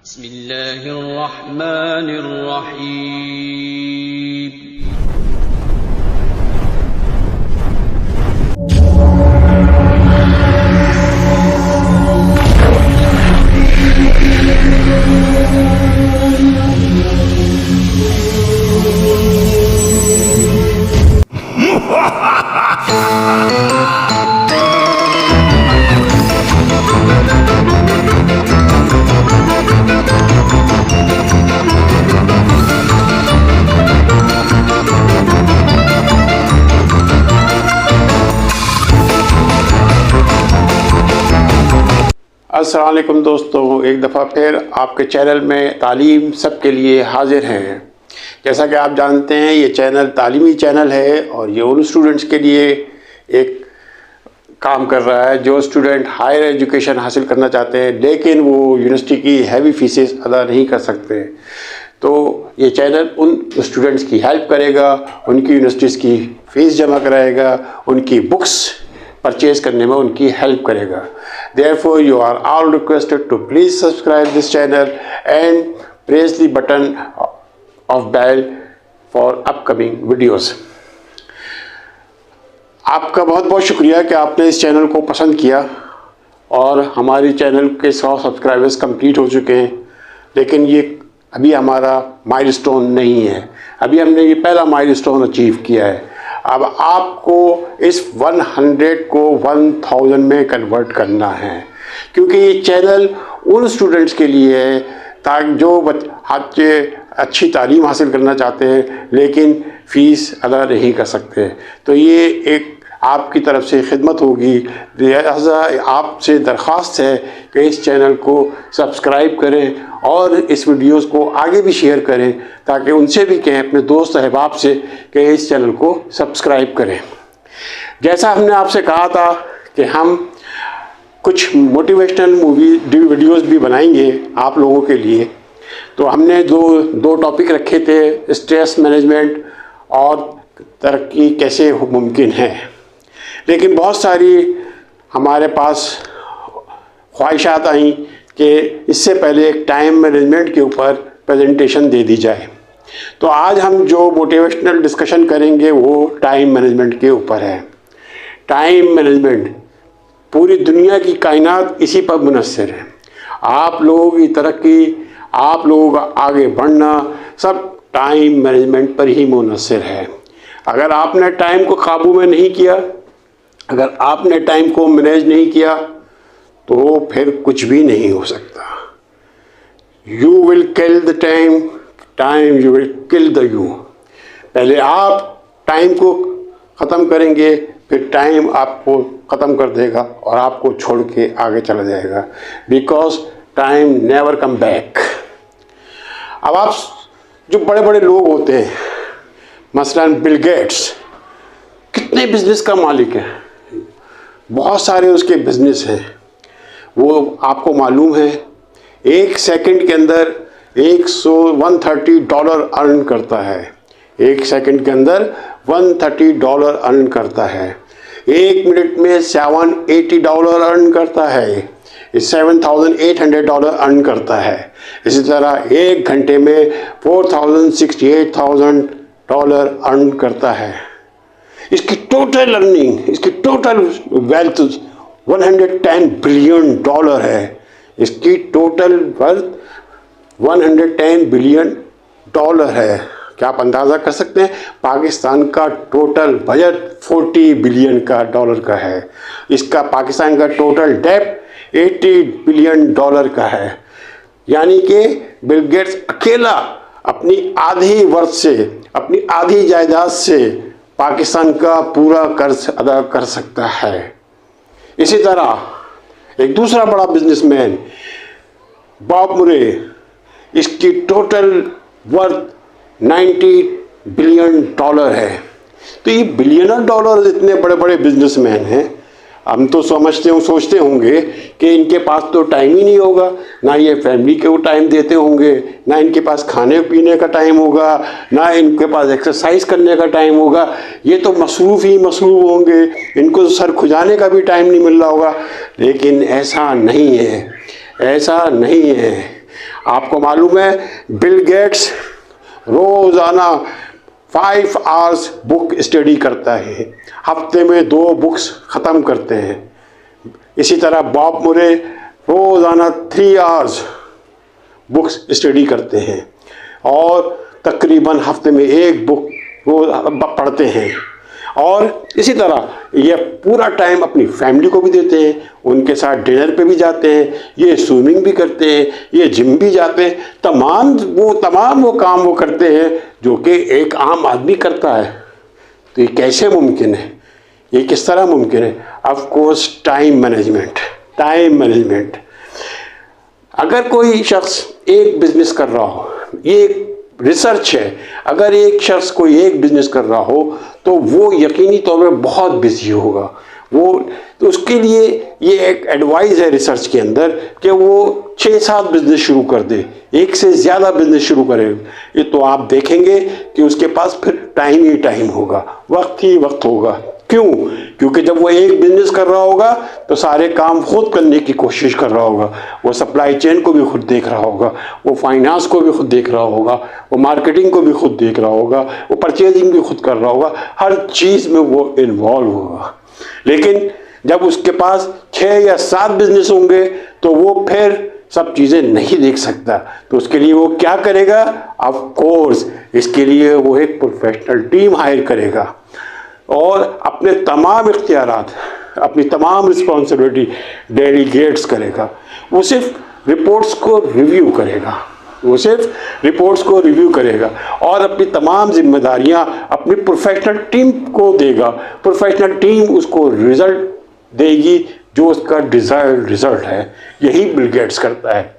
बिस्मिल्लाहिर्रहमानिर्रहीम। अस्सलाम वालेकुम दोस्तों, एक दफ़ा फिर आपके चैनल में तालीम सबके लिए हाजिर हैं। जैसा कि आप जानते हैं, ये चैनल तालीमी चैनल है और ये उन स्टूडेंट्स के लिए एक काम कर रहा है जो स्टूडेंट हायर एजुकेशन हासिल करना चाहते हैं लेकिन वो यूनिवर्सिटी की हैवी फीसेस अदा नहीं कर सकते। तो ये चैनल उन स्टूडेंट्स की हेल्प करेगा, उनकी यूनिवर्सिटीज़ की फ़ीस जमा कराएगा, उनकी बुक्स परचेज करने में उनकी हेल्प करेगा। Therefore, you are all requested to please subscribe this channel and press the button of bell for upcoming videos. आपका बहुत बहुत शुक्रिया कि आपने इस चैनल को पसंद किया और हमारे चैनल के 100 सब्सक्राइबर्स कंप्लीट हो चुके हैं, लेकिन ये अभी हमारा माइलस्टोन नहीं है। अभी हमने ये पहला माइलस्टोन अचीव किया है। अब आपको इस 100 को 1000 में कन्वर्ट करना है, क्योंकि ये चैनल उन स्टूडेंट्स के लिए है ताकि जो बच्चे अच्छी तालीम हासिल करना चाहते हैं लेकिन फ़ीस अदा नहीं कर सकते। तो ये एक आपकी तरफ से खिदमत होगी। लिहाजा आपसे दरख्वास्त है कि इस चैनल को सब्सक्राइब करें और इस वीडियोस को आगे भी शेयर करें ताकि उनसे भी कहें, अपने दोस्त अहबाब से, कि इस चैनल को सब्सक्राइब करें। जैसा हमने आपसे कहा था कि हम कुछ मोटिवेशनल वीडियोस भी बनाएंगे आप लोगों के लिए, तो हमने दो टॉपिक रखे थे, स्ट्रेस मैनेजमेंट और तरक्की कैसे मुमकिन है। लेकिन बहुत सारी हमारे पास ख्वाहिशात आई कि इससे पहले एक टाइम मैनेजमेंट के ऊपर प्रेजेंटेशन दे दी जाए। तो आज हम जो मोटिवेशनल डिस्कशन करेंगे वो टाइम मैनेजमेंट के ऊपर है। टाइम मैनेजमेंट, पूरी दुनिया की कायनात इसी पर मुनहसर है। आप लोगों की तरक्की, आप लोगों का आगे बढ़ना सब टाइम मैनेजमेंट पर ही मुनहसर है। अगर आपने टाइम को काबू में नहीं किया, अगर आपने टाइम को मैनेज नहीं किया तो फिर कुछ भी नहीं हो सकता। You will kill the time, time you will kill the you. पहले आप टाइम को ख़त्म करेंगे, फिर टाइम आपको ख़त्म कर देगा और आपको छोड़ के आगे चला जाएगा। Because time never come back. अब आप जो बड़े बड़े लोग होते हैं, मसलन बिल गेट्स, कितने बिजनेस का मालिक है, बहुत सारे उसके बिजनेस हैं। वो आपको मालूम है एक सेकंड के अंदर $130 अर्न करता है। एक सेकंड के अंदर $130 अर्न करता है। एक मिनट में $780 अर्न करता है, $7,800 अर्न करता है। इसी तरह एक घंटे में $4,68,000 अर्न करता है। इसकी टोटल अर्निंग, इसकी टोटल वेल्थ $110 बिलियन है। इसकी टोटल वेल्थ $110 बिलियन है। क्या आप अंदाज़ा कर सकते हैं? पाकिस्तान का टोटल बजट $40 बिलियन का है। इसका पाकिस्तान का टोटल डेब्ट $80 बिलियन का है। यानी कि बिल गेट्स अकेला अपनी आधी वर्थ से, अपनी आधी जायदाद से पाकिस्तान का पूरा कर्ज अदा कर सकता है। इसी तरह एक दूसरा बड़ा बिजनेसमैन बॉब मुरे, इसकी टोटल वर्थ $90 बिलियन है। तो ये बिलियनर डॉलर इतने बड़े बड़े बिजनेसमैन हैं। हम तो सोचते होंगे कि इनके पास तो टाइम ही नहीं होगा, ना ये फैमिली को टाइम देते होंगे, ना इनके पास खाने पीने का टाइम होगा, ना इनके पास एक्सरसाइज करने का टाइम होगा। ये तो मसरूफ़ ही मसरूफ़ होंगे, इनको तो सर खुजाने का भी टाइम नहीं मिल रहा होगा। लेकिन ऐसा नहीं है, ऐसा नहीं है। आपको मालूम है बिल गेट्स रोज़ाना 5 आवर्स बुक स्टडी करता है, हफ्ते में 2 बुक्स ख़त्म करते हैं। इसी तरह बॉब मुरे रोज़ाना 3 आवर्स बुक्स स्टडी करते हैं और तकरीबन हफ्ते में 1 बुक रोज़ पढ़ते हैं। और इसी तरह ये पूरा टाइम अपनी फैमिली को भी देते हैं, उनके साथ डिनर पे भी जाते हैं, ये स्विमिंग भी करते हैं, ये जिम भी जाते हैं, तमाम वो काम वो करते हैं जो कि एक आम आदमी करता है। तो ये कैसे मुमकिन है, ये किस तरह मुमकिन है? Of course time management. अगर कोई शख्स एक बिजनेस कर रहा हो, ये एक रिसर्च है, अगर एक शख्स कोई एक बिजनेस कर रहा हो तो वो यकीनी तौर पर बहुत बिजी होगा। तो उसके लिए ये एक एडवाइस है रिसर्च के अंदर कि वो 6-7 बिजनेस शुरू कर दे, एक से ज़्यादा बिजनेस शुरू करे। ये तो आप देखेंगे कि उसके पास फिर टाइम ही टाइम होगा, वक्त ही वक्त होगा। क्यों? क्योंकि जब वो एक बिजनेस कर रहा होगा तो सारे काम खुद करने की कोशिश कर रहा होगा। वो सप्लाई चेन को भी खुद देख रहा होगा, वो फाइनेंस को भी खुद देख रहा होगा, वो मार्केटिंग को भी खुद देख रहा होगा, वो परचेजिंग भी खुद कर रहा होगा, हर चीज़ में वो इन्वॉल्व होगा। लेकिन जब उसके पास 6 या 7 बिजनेस होंगे तो वो फिर सब चीज़ें नहीं देख सकता। तो उसके लिए वो क्या करेगा? ऑफ कोर्स इसके लिए वो एक प्रोफेशनल टीम हायर करेगा और अपने तमाम इख्तियारात, अपनी तमाम रिस्पॉन्सिबिलिटी डेलीगेट्स करेगा। वो सिर्फ रिपोर्ट्स को रिव्यू करेगा और अपनी तमाम जिम्मेदारियां अपनी प्रोफेशनल टीम को देगा। प्रोफेशनल टीम उसको रिजल्ट देगी जो उसका डिज़ायर्ड रिजल्ट है। यही बिल गेट्स करता है।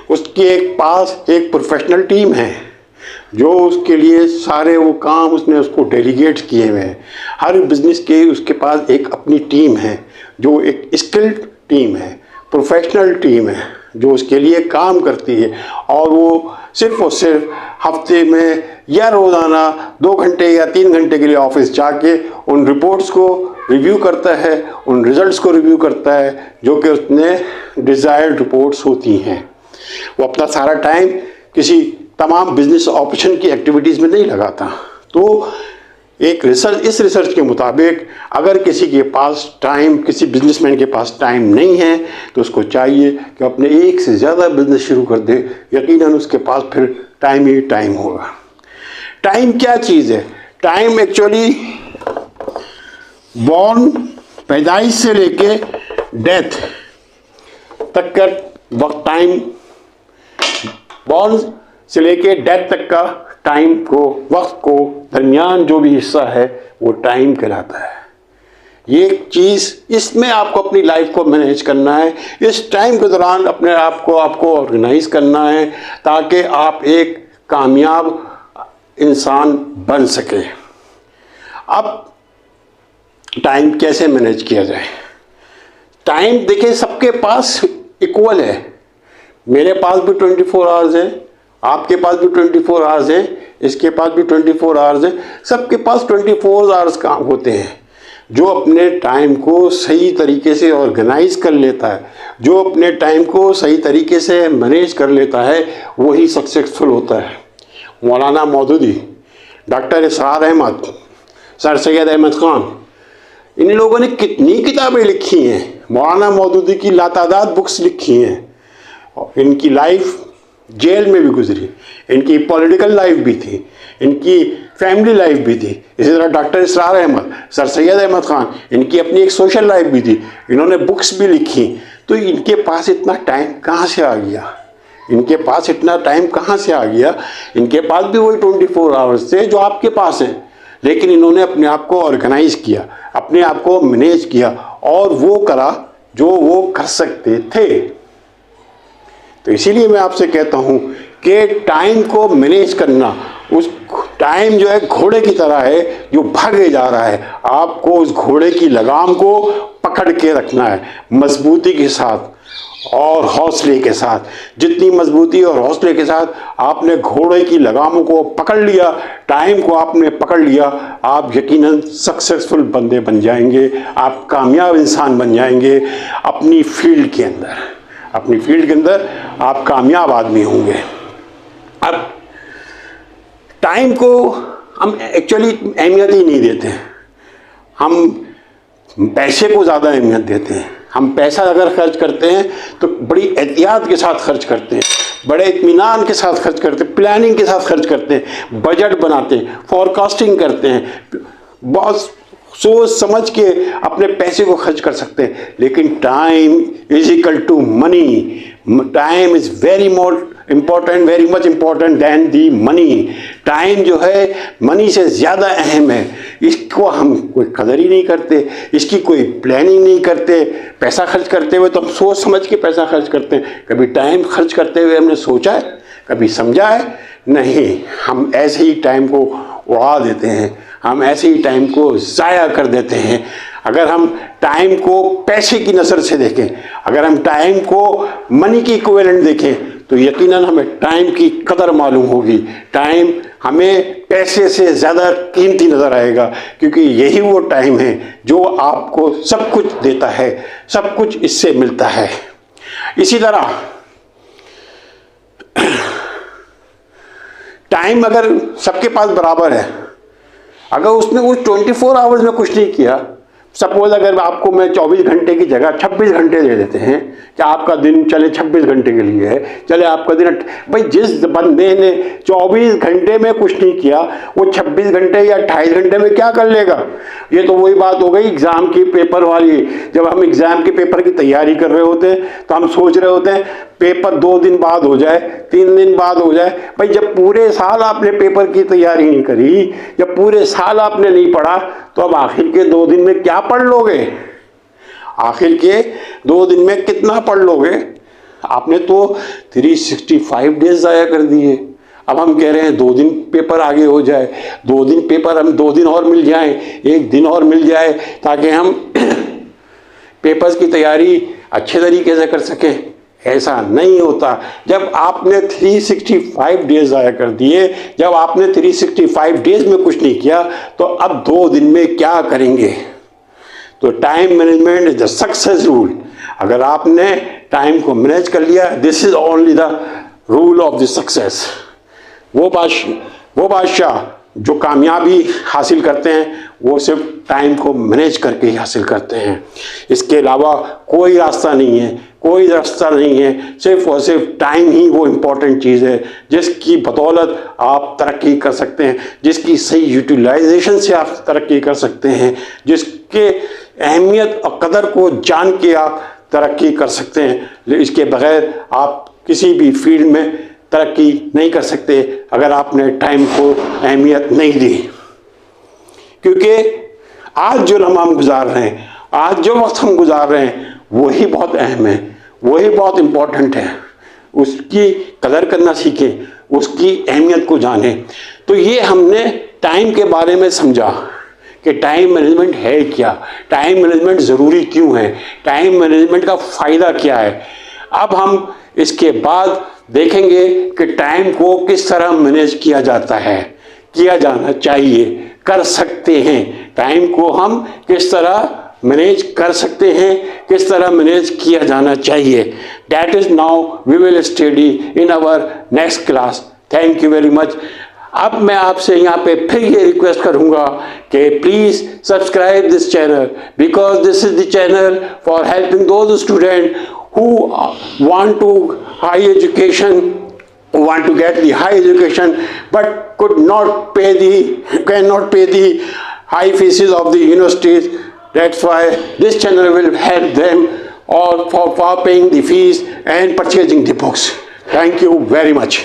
उसके पास एक प्रोफेशनल टीम है जो उसके लिए सारे वो काम उसने उसको डेलीगेट किए हुए हैं। हर बिजनेस के उसके पास एक अपनी टीम है जो एक स्किल्ड टीम है, प्रोफेशनल टीम है जो उसके लिए काम करती है। और वो सिर्फ और सिर्फ हफ्ते में या रोज़ाना 2 घंटे या 3 घंटे के लिए ऑफिस जाके उन रिपोर्ट्स को रिव्यू करता है, उन रिजल्ट्स को रिव्यू करता है जो कि उसने डिज़ायर्ड रिपोर्ट्स होती हैं। वो अपना सारा टाइम किसी तमाम बिजनेस ऑपरेशन की एक्टिविटीज़ में नहीं लगाता। तो इस रिसर्च के मुताबिक अगर किसी के पास टाइम, किसी बिजनेसमैन के पास टाइम नहीं है तो उसको चाहिए कि अपने एक से ज़्यादा बिजनेस शुरू कर दे। यकीनन उसके पास फिर टाइम ही टाइम होगा। टाइम क्या चीज़ है? टाइम एक्चुअली पैदाइश से लेके डेथ तक का वक्त, टाइम बॉर्न से लेके डेथ तक का टाइम को, वक्त को दरमियान जो भी हिस्सा है वो टाइम कहलाता है। ये एक चीज़, इसमें आपको अपनी लाइफ को मैनेज करना है। इस टाइम के दौरान अपने आप को आपको ऑर्गेनाइज करना है ताकि आप एक कामयाब इंसान बन सके। अब टाइम कैसे मैनेज किया जाए? टाइम देखिए सबके पास इक्वल है। मेरे पास भी 24 आवर्स है, आपके पास भी 24 आवर्स है, इसके पास भी 24 आवर्स है। सबके पास 24 आवर्स काम होते हैं। जो अपने टाइम को सही तरीके से ऑर्गेनाइज कर लेता है, जो अपने टाइम को सही तरीके से मैनेज कर लेता है, वही सक्सेसफुल होता है। मौलाना मौदूदी, डॉक्टर इसरार अहमद, सर सैयद अहमद ख़ान, इन लोगों ने कितनी किताबें लिखी हैं। मौलाना मौदूदी की लातादाद बुक्स लिखी हैं। इनकी लाइफ जेल में भी गुजरी, इनकी पॉलिटिकल लाइफ भी थी, इनकी फैमिली लाइफ भी थी। इसी तरह डॉक्टर इसरार अहमद, सर सैयद अहमद ख़ान, इनकी अपनी एक सोशल लाइफ भी थी, इन्होंने बुक्स भी लिखी। तो इनके पास इतना टाइम कहाँ से आ गया? इनके पास भी वही 24 आवर्स थे जो आपके पास हैं, लेकिन इन्होंने अपने आप को ऑर्गेनाइज किया, अपने आप को मैनेज किया और वो करा जो वो कर सकते थे। तो इसीलिए मैं आपसे कहता हूँ कि टाइम को मैनेज करना, उस टाइम जो है घोड़े की तरह है जो भागे जा रहा है। आपको उस घोड़े की लगाम को पकड़ के रखना है मजबूती के साथ और हौसले के साथ। जितनी मजबूती और हौसले के साथ आपने घोड़े की लगामों को पकड़ लिया, टाइम को आपने पकड़ लिया, आप यकीनन सक्सेसफुल बंदे बन जाएंगे, आप कामयाब इंसान बन जाएंगे अपनी फील्ड के अंदर। अपनी फील्ड के अंदर आप कामयाब आदमी होंगे। अब टाइम को हम एक्चुअली अहमियत ही नहीं देते हैं, हम पैसे को ज़्यादा अहमियत देते हैं। हम पैसा अगर खर्च करते हैं तो बड़ी एहतियात के साथ खर्च करते हैं, बड़े इत्मीनान के साथ खर्च करते हैं, प्लानिंग के साथ खर्च करते हैं, बजट बनाते हैं, फोरकास्टिंग करते हैं, बहुत सोच समझ के अपने पैसे को खर्च कर सकते हैं। लेकिन time is equal to money, time is very more important, very much important than the money. Time जो है मनी से ज़्यादा अहम है, इसको हम कोई कदर ही नहीं करते, इसकी कोई प्लानिंग नहीं करते। पैसा खर्च करते हुए तो हम सोच समझ के पैसा खर्च करते हैं, कभी टाइम खर्च करते हुए हमने सोचा है, कभी समझा है? नहीं, हम ऐसे ही टाइम को उड़ा देते हैं, हम ऐसे ही टाइम को ज़ाया कर देते हैं। अगर हम टाइम को पैसे की नज़र से देखें, अगर हम टाइम को मनी की इक्विवेलेंट देखें, तो यकीनन हमें टाइम की कदर मालूम होगी। टाइम हमें पैसे से ज़्यादा कीमती नज़र आएगा, क्योंकि यही वो टाइम है जो आपको सब कुछ देता है, सब कुछ इससे मिलता है। इसी तरह टाइम अगर सबके पास बराबर है, अगर उसने उस 24 आवर्स में कुछ नहीं किया, सपोज अगर आपको मैं 24 घंटे की जगह 26 घंटे दे देते हैं कि आपका दिन चले 26 घंटे के लिए है, चले आपका दिन, भाई जिस बंदे ने 24 घंटे में कुछ नहीं किया वो 26 घंटे या 28 घंटे में क्या कर लेगा? ये तो वही बात हो गई एग्ज़ाम की पेपर वाली। जब हम एग्ज़ाम के पेपर की तैयारी कर रहे होते हैं तो हम सोच रहे होते हैं पेपर 2 दिन बाद हो जाए, 3 दिन बाद हो जाए। भाई जब पूरे साल आपने पेपर की तैयारी नहीं करी, जब पूरे साल आपने नहीं पढ़ा, तो अब आखिर के 2 दिन में क्या पढ़ लोगे? आखिर के 2 दिन में कितना पढ़ लोगे? आपने तो 365 डेज ज़ाया कर दिए। अब हम कह रहे हैं 2 दिन पेपर आगे हो जाए, 2 दिन पेपर, हम 2 दिन और मिल जाए, 1 दिन और मिल जाए, ताकि हम पेपर्स की तैयारी अच्छे तरीके से कर सकें। ऐसा नहीं होता। जब आपने 365 डेज ज़ाया कर दिए, जब आपने 365 डेज में कुछ नहीं किया, तो अब 2 दिन में क्या करेंगे? तो time management is the success rule. अगर आपने टाइम को मैनेज कर लिया, this is only the rule of the success. वो बादशाह जो कामयाबी हासिल करते हैं वो सिर्फ टाइम को मैनेज करके ही हासिल करते हैं। इसके अलावा कोई रास्ता नहीं है, कोई रास्ता नहीं है। सिर्फ और सिर्फ टाइम ही वो इम्पोर्टेंट चीज़ है जिसकी बदौलत आप तरक्की कर सकते हैं, जिसकी सही यूटिलाइजेशन से आप तरक्की कर सकते हैं, जिसके अहमियत और कदर को जान के आप तरक्की कर सकते हैं। इसके बगैर आप किसी भी फील्ड में तरक्की नहीं कर सकते अगर आपने टाइम को अहमियत नहीं दी। क्योंकि आज जो लम्हा हम गुजार रहे हैं, आज जो वक्त हम गुजार रहे हैं, वही बहुत अहम है, वही बहुत इम्पोर्टेंट है। उसकी कदर करना सीखें, उसकी अहमियत को जानें। तो ये हमने टाइम के बारे में समझा कि टाइम मैनेजमेंट है क्या, टाइम मैनेजमेंट ज़रूरी क्यों है, टाइम मैनेजमेंट का फ़ायदा क्या है। अब हम इसके बाद देखेंगे कि टाइम को किस तरह मैनेज किया जाता है, किया जाना चाहिए, कर सकते हैं। टाइम को हम किस तरह मैनेज कर सकते हैं, किस तरह मैनेज किया जाना चाहिए। That is now we will study in our next class. Thank you very much. अब मैं आपसे यहाँ पे फिर ये रिक्वेस्ट करूँगा कि please subscribe this channel, because this is the channel for helping those student who want to high education, want to get the high education, but cannot pay the high fees of the universities. That's why this channel will help them all for paying the fees and purchasing the books. Thank you very much.